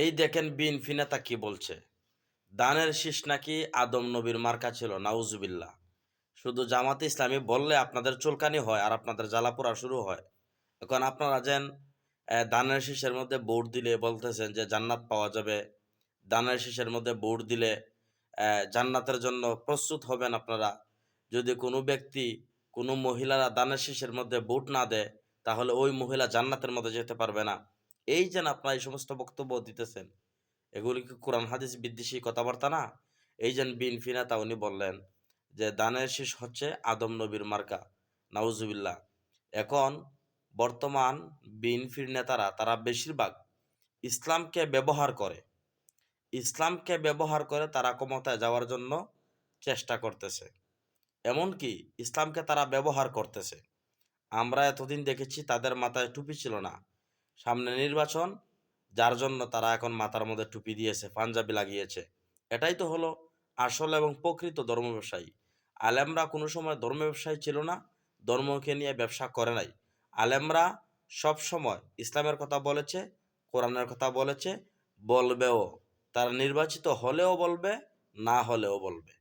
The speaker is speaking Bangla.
এই দেখেন বিএনপি নেতা কি বলছে। দানের শীষ নাকি আদম নবীর মার্কা ছিল, নাউজুবিল্লাহ। শুধু জামাতে ইসলামী বললে আপনাদের চুলকানি হয় আর আপনাদের জ্বালাপোড়া শুরু হয়। এখন আপনারা যেন দানের শীষের মধ্যে ভোট দিলে বলতেছেন যে জান্নাত পাওয়া যাবে। দানের শীষের মধ্যে ভোট দিলে জান্নাতের জন্য প্রস্তুত হবেন আপনারা। যদি কোনো ব্যক্তি, কোনো মহিলারা দানের শীষের মধ্যে ভোট না দেয়, তাহলে ওই মহিলা জান্নাতের মধ্যে যেতে পারবে না। এই যেন আপনারা এই সমস্ত বক্তব্য দিতেছেন, এগুলি কি কোরআন হাদিস বিদ্বেষী কথাবার্তা না? এই যে বিএনপি নেতা উনি বললেন যে দানের শীষ হচ্ছে আদম নবীর মার্কা, নাউজুবিল্লাহ। এখন বর্তমান বিএনপির নেতারা তারা বেশিরভাগ ইসলামকে ব্যবহার করে, তারা ক্ষমতায় যাওয়ার জন্য চেষ্টা করতেছে। এমনকি ইসলামকে তারা ব্যবহার করতেছে। আমরা এতদিন দেখেছি তাদের মাথায় টুপি ছিল না। সামনে নির্বাচন, যার জন্য তারা এখন মাথার মধ্যে টুপি দিয়েছে, পাঞ্জাবি লাগিয়েছে। এটাই তো হলো আসল এবং প্রকৃত ধর্ম ব্যবসায়ী। আলেমরা কোনো সময় ধর্ম ব্যবসায়ী ছিল না, ধর্মকে নিয়ে ব্যবসা করে নাই। আলেমরা সব সময় ইসলামের কথা বলেছে, কোরআনের কথা বলেছে, বলবেও। তারা নির্বাচিত হলেও বলবে, না হলেও বলবে।